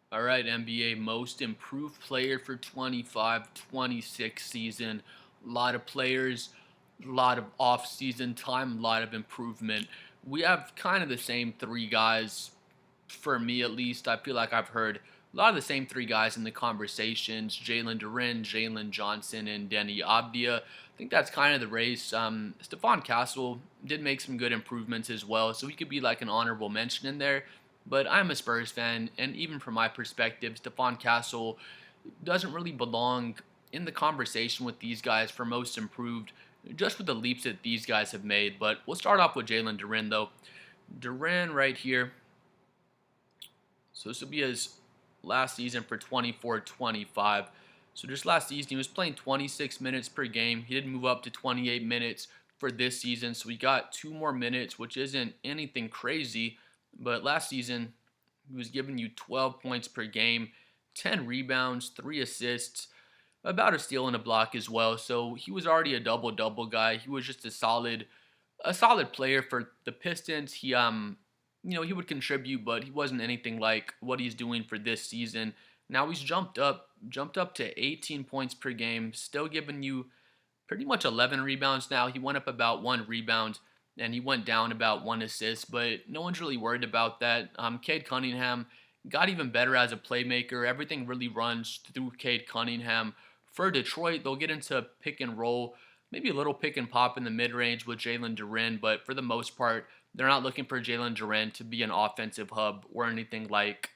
All right, NBA most improved player for 25-26 season. A lot of players, a lot of off-season time, a lot of improvement. We have kind of the same three guys, for me at least. I feel like I've heard a lot of the same three guys in the conversations: Jalen Duren, Jalen Johnson, and Deni Avdija. I think that's kind of the race. Stephon Castle did make some good improvements as well, so he could be like an honorable mention in there. But I'm a Spurs fan, and even from my perspective, Stephon Castle doesn't really belong in the conversation with these guys for most improved, just with the leaps that these guys have made. But we'll start off with Jalen Duren, though. Duren right here. So this will be his last season for 24-25. So just last season, he was playing 26 minutes per game. He did move up to 28 minutes for this season. So he got 2 more minutes, which isn't anything crazy. But last season, he was giving you 12 points per game, 10 rebounds, 3 assists, about a steal and a block as well. So he was already a double-double guy. He was just a solid player for the Pistons. He would contribute, but he wasn't anything like what he's doing for this season. Now he's jumped up to 18 points per game, still giving you pretty much 11 rebounds now. He went up about 1 rebound and he went down about 1 assist, but no one's really worried about that. Cade Cunningham got even better as a playmaker. Everything really runs through Cade Cunningham. For Detroit, they'll get into pick and roll, maybe a little pick and pop in the mid range with Jalen Duren, but for the most part, they're not looking for Jalen Duren to be an offensive hub or anything like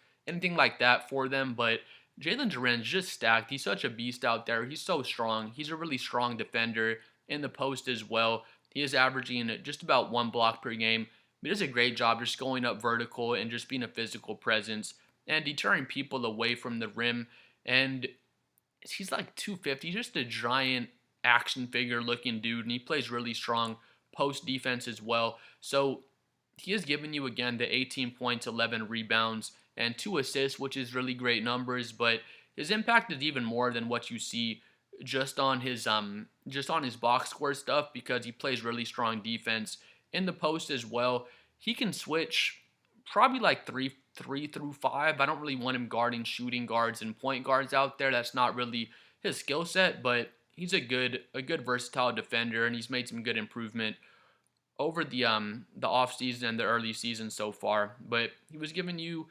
that for them. But Jalen Duren's just stacked. He's such a beast out there. He's so strong. He's a really strong defender in the post as well. He is averaging just about 1 block per game. He does a great job just going up vertical and just being a physical presence and deterring people away from the rim. And he's like 250, just a giant action figure looking dude, and he plays really strong post defense as well. So he has given you again the 18 points, 11 rebounds, and 2 assists, which is really great numbers. But his impact is even more than what you see just on his box score stuff, because he plays really strong defense in the post as well. He can switch probably like three through five. I don't really want him guarding shooting guards and point guards out there. That's not really his skill set, but he's a good versatile defender, and he's made some good improvement over the off season and the early season so far. But he was giving you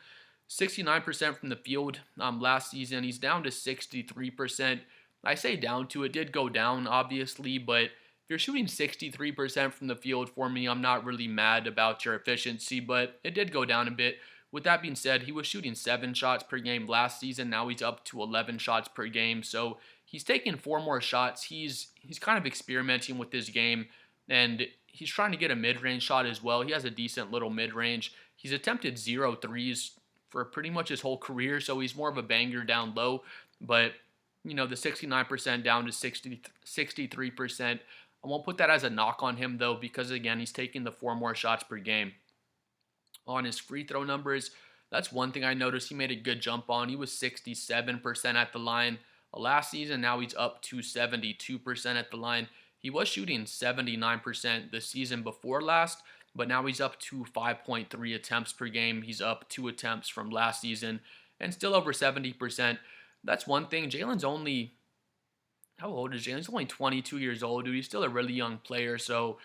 69% from the field last season. He's down to 63%. I say down to, it did go down obviously, but if you're shooting 63% from the field for me, I'm not really mad about your efficiency, but it did go down a bit. With that being said, he was shooting 7 shots per game last season. Now he's up to 11 shots per game. So he's taken 4 more shots. He's kind of experimenting with this game, and he's trying to get a mid-range shot as well. He has a decent little mid-range. He's attempted 0 threes for pretty much his whole career, so he's more of a banger down low. But, the 69% down to 63%. I won't put that as a knock on him, though, because, again, he's taking the 4 more shots per game. On his free throw numbers, that's one thing I noticed he made a good jump on. He was 67% at the line last season. Now he's up to 72% at the line. He was shooting 79% the season before last, but now he's up to 5.3 attempts per game. He's up 2 attempts from last season and still over 70%. That's one thing. How old is Jalen? He's only 22 years old, dude. He's still a really young player. So,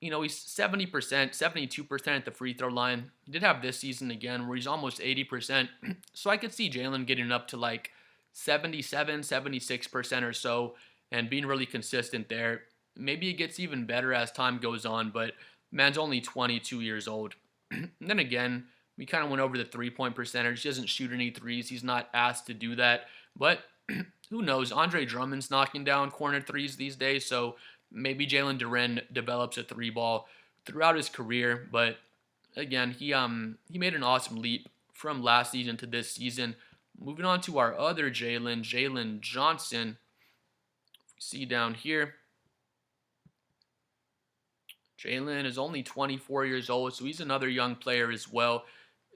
he's 70%, 72% at the free throw line. He did have this season again where he's almost 80%. So I could see Jalen getting up to like 77, 76% or so and being really consistent there. Maybe it gets even better as time goes on, but man's only 22 years old. And then again, we kind of went over the 3-point percentage. He doesn't shoot any threes. He's not asked to do that. But who knows? Andre Drummond's knocking down corner threes these days, so maybe Jalen Duren develops a 3 ball throughout his career. But again, he made an awesome leap from last season to this season. Moving on to our other Jalen Johnson. See down here, Jalen is only 24 years old, so he's another young player as well.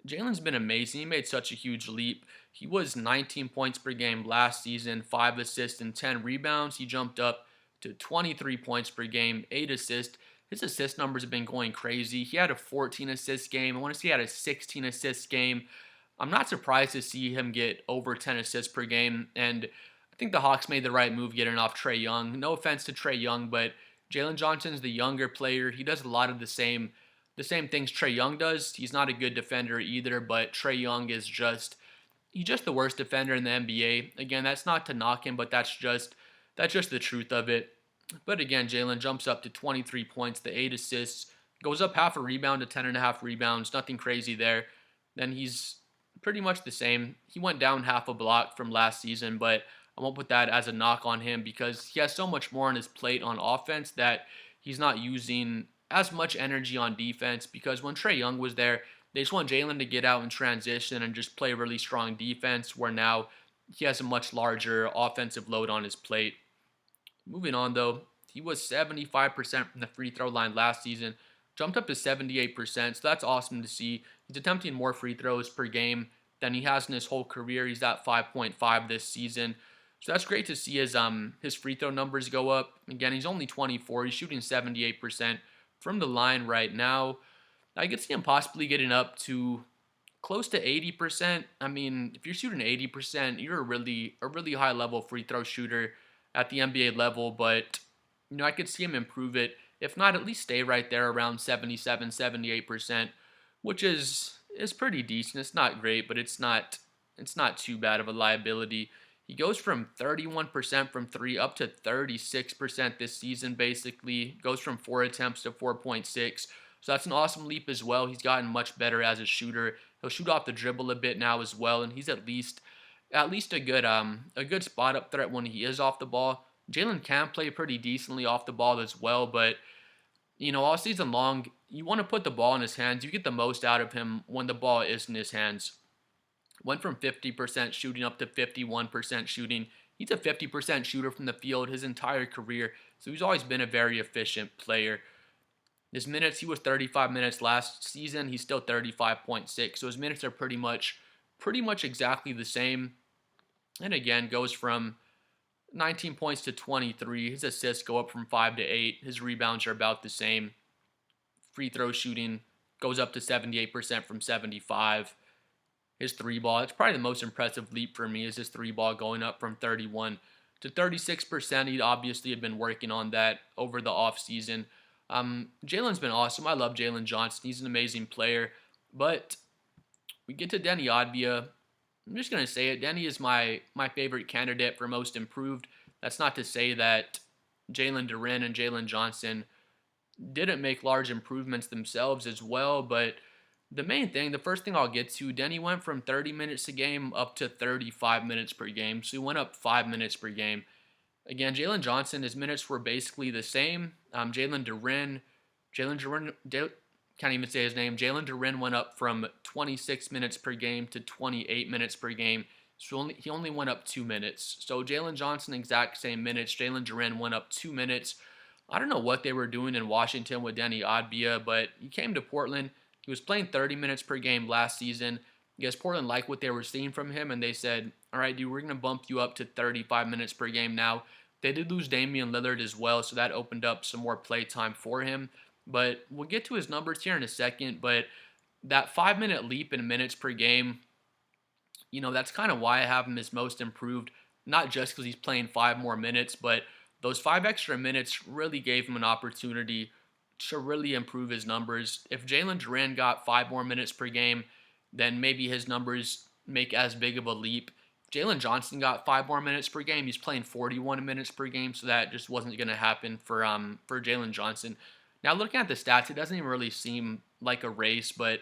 Jalen's been amazing. He made such a huge leap. He was 19 points per game last season, 5 assists and 10 rebounds. He jumped up to 23 points per game, 8 assists. His assist numbers have been going crazy. He had a 14 assist game. I want to say he had a 16 assist game. I'm not surprised to see him get over 10 assists per game, and I think the Hawks made the right move getting off Trae Young. No offense to Trae Young, but Jalen Johnson's the younger player. He does a lot of the same things Trae Young does. He's not a good defender either, but Trae Young is just he's just the worst defender in the NBA. Again, that's not to knock him, but that's just the truth of it. But again, Jalen jumps up to 23 points, the 8 assists, goes up half a rebound to 10.5 rebounds. Nothing crazy there. Then he's pretty much the same. He went down half a block from last season, but I won't put that as a knock on him because he has so much more on his plate on offense that he's not using as much energy on defense because when Trae Young was there, they just want Jalen to get out in transition and just play really strong defense where now he has a much larger offensive load on his plate. Moving on though, he was 75% from the free throw line last season, jumped up to 78%, so that's awesome to see. He's attempting more free throws per game than he has in his whole career. He's at 5.5 this season. So that's great to see his free throw numbers go up. Again, he's only 24. He's shooting 78% from the line right now. I could see him possibly getting up to close to 80%. I mean, if you're shooting 80%, you're a really high level free throw shooter at the NBA level, but I could see him improve it. If not, at least stay right there around 77, 78%, which is pretty decent. It's not great, but it's not too bad of a liability. He goes from 31% from 3 up to 36% this season, basically. Goes from 4 attempts to 4.6. So that's an awesome leap as well. He's gotten much better as a shooter. He'll shoot off the dribble a bit now as well, and he's at least a good spot up threat when he is off the ball. Jalen can play pretty decently off the ball as well, but all season long, you want to put the ball in his hands. You get the most out of him when the ball is in his hands. Went from 50% shooting up to 51% shooting. He's a 50% shooter from the field his entire career, so he's always been a very efficient player. His minutes, he was 35 minutes last season. He's still 35.6, so his minutes are pretty much exactly the same. And again, goes from 19 points to 23. His assists go up from 5 to 8. His rebounds are about the same. Free throw shooting goes up to 78% from 75. His three ball, it's probably the most impressive leap for me, is his three ball going up from 31 to 36%. He obviously had been working on that over the offseason. Jalen's been awesome. I love Jalen Johnson. He's an amazing player. But we get to Deni Avdija. I'm just going to say it. Denny is my favorite candidate for most improved. That's not to say that Jalen Duren and Jalen Johnson didn't make large improvements themselves as well, but the first thing I'll get to, Denny went from 30 minutes a game up to 35 minutes per game, so he went up 5 minutes per game. Again, Jalen Johnson, his minutes were basically the same. Jalen Duren, can't even say his name. Jalen Duren went up from 26 minutes per game to 28 minutes per game. So he only went up 2 minutes. So Jalen Johnson, exact same minutes. Jalen Duren went up 2 minutes. I don't know what they were doing in Washington with Deni Avdija, but he came to Portland. He was playing 30 minutes per game last season. I guess Portland liked what they were seeing from him, and they said, all right, dude, we're going to bump you up to 35 minutes per game now. They did lose Damian Lillard as well, so that opened up some more play time for him. But we'll get to his numbers here in a second, but that 5-minute leap in minutes per game, that's kind of why I have him as most improved, not just because he's playing 5 more minutes, but those 5 extra minutes really gave him an opportunity to really improve his numbers. If Jalen Duren got 5 more minutes per game, then maybe his numbers make as big of a leap. Jalen Johnson got 5 more minutes per game. He's playing 41 minutes per game, so that just wasn't going to happen for Jalen Johnson. Now, looking at the stats, it doesn't even really seem like a race, but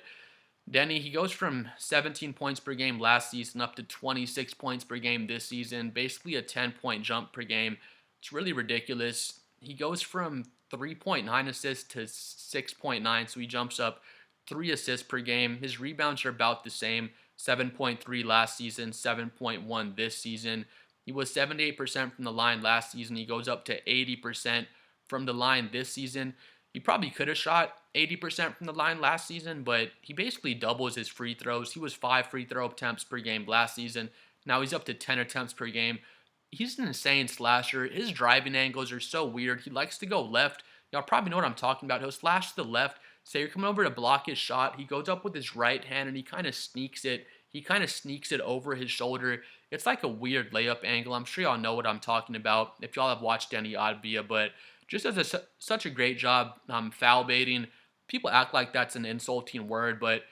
Denny, he goes from 17 points per game last season up to 26 points per game this season, basically a 10-point jump per game. It's really ridiculous. He goes from 3.9 assists to 6.9, so he jumps up 3 assists per game. His rebounds are about the same, 7.3 last season, 7.1 this season. He was 78% from the line last season. He goes up to 80% from the line this season. He probably could have shot 80% from the line last season, but he basically doubles his free throws. He was 5 free throw attempts per game last season. Now he's up to 10 attempts per game. He's an insane slasher. His driving angles are so weird. He likes to go left. Y'all probably know what I'm talking about. He'll slash to the left. Say you're coming over to block his shot. He goes up with his right hand and he kind of sneaks it. he kind of sneaks it over his shoulder. It's like a weird layup angle. I'm sure y'all know what I'm talking about if y'all have watched Deni Avdija, but just does such a great job foul baiting. People act like that's an insulting word, but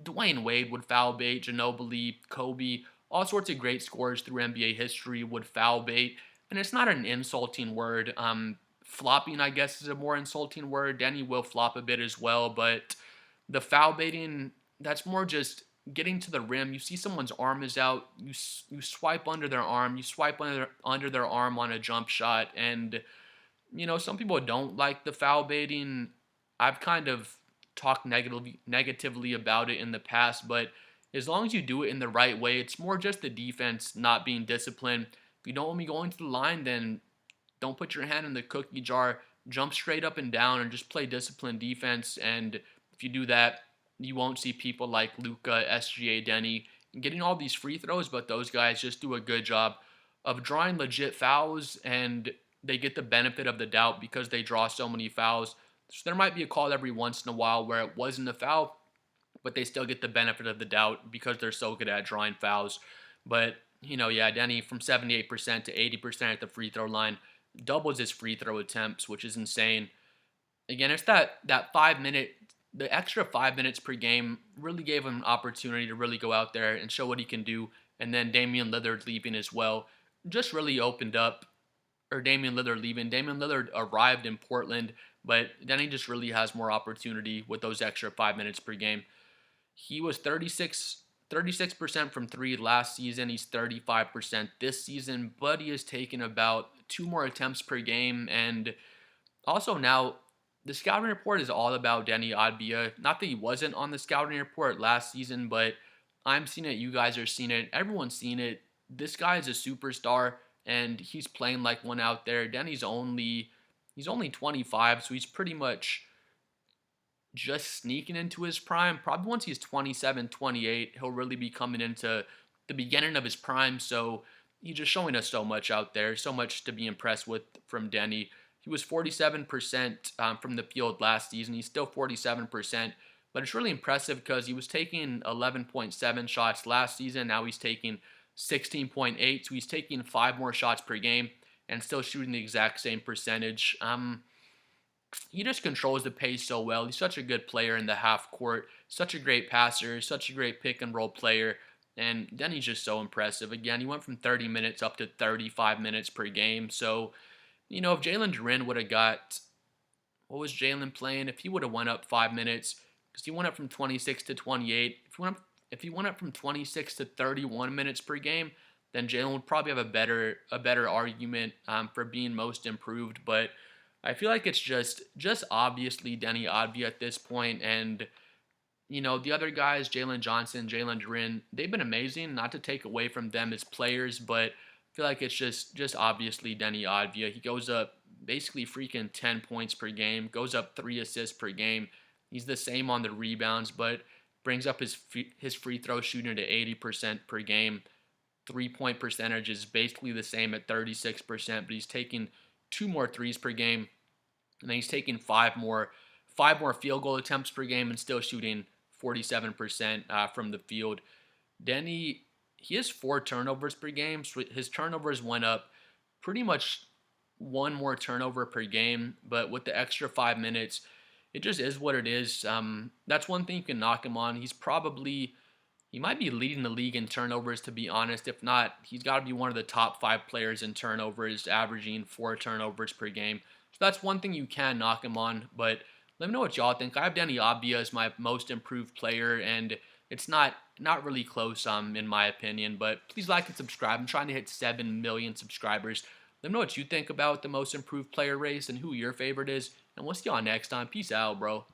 Dwayne Wade would foul bait, Ginobili, Kobe, all sorts of great scorers through NBA history would foul bait, and it's not an insulting word. Flopping, I guess, is a more insulting word. Denny will flop a bit as well, but the foul baiting, that's more just getting to the rim. You see someone's arm is out, you swipe under their arm, you swipe under their arm on a jump shot, and some people don't like the foul baiting. I've kind of talked negatively about it in the past, but as long as you do it in the right way, it's more just the defense not being disciplined. If you don't want me going to the line, then don't put your hand in the cookie jar. Jump straight up and down and just play disciplined defense. And if you do that, you won't see people like Luka, SGA, Denny getting all these free throws, but those guys just do a good job of drawing legit fouls, and they get the benefit of the doubt because they draw so many fouls. So there might be a call every once in a while where it wasn't a foul, but they still get the benefit of the doubt because they're so good at drawing fouls. But, yeah, Denny from 78% to 80% at the free throw line doubles his free throw attempts, which is insane. Again, it's that 5 minute, the extra 5 minutes per game really gave him an opportunity to really go out there and show what he can do. And then Damian Lillard leaving as well just really opened up, or Damian Lillard leaving. Damian Lillard arrived in Portland, but then he just really has more opportunity with those extra 5 minutes per game. He was 36% from three last season. He's 35% this season, but he has taken about 2 more attempts per game. And also now, the scouting report is all about Deni Avdija. Not that he wasn't on the scouting report last season, but I'm seeing it. You guys are seeing it. Everyone's seen it. This guy is a superstar, and he's playing like one out there. Denny's he's only 25, so he's pretty much just sneaking into his prime. Probably once he's 27, 28, he'll really be coming into the beginning of his prime. So he's just showing us so much out there, so much to be impressed with from Denny. He was 47% from the field last season. He's still 47%, but it's really impressive because he was taking 11.7 shots last season. Now he's taking 16.8, so he's taking 5 more shots per game and still shooting the exact same percentage. He just controls the pace so well. He's such a good player in the half court, such a great passer, such a great pick and roll player, and then he's just so impressive. Again, he went from 30 minutes up to 35 minutes per game. So, if Jalen Duren would have got, what was Jalen playing? If he would have went up 5 minutes, because he went up from 26 to 28. If he went up from 26 to 31 minutes per game, then Jalen would probably have a better argument for being most improved. But I feel like it's just obviously Deni Avdija at this point, and the other guys, Jalen Johnson, Jalen Duren, they've been amazing. Not to take away from them as players, but I feel like it's just obviously Deni Avdija. He goes up basically freaking 10 points per game, goes up 3 assists per game. He's the same on the rebounds, but brings up his free throw shooting to 80% per game. 3-point percentage is basically the same at 36%, but he's taking 2 more threes per game, and then he's taking 5 more field goal attempts per game and still shooting 47% from the field. Denny, he has 4 turnovers per game, so his turnovers went up pretty much 1 more turnover per game, but with the extra 5 minutes, it just is what it is. That's one thing you can knock him on. He might be leading the league in turnovers, to be honest. If not, he's got to be one of the top 5 players in turnovers, averaging 4 turnovers per game. So that's one thing you can knock him on. But let me know what y'all think. I have Deni Avdija as my most improved player, and it's not really close, in my opinion. But please like and subscribe. I'm trying to hit 7 million subscribers. Let me know what you think about the most improved player race and who your favorite is. And we'll see y'all next time. Peace out, bro.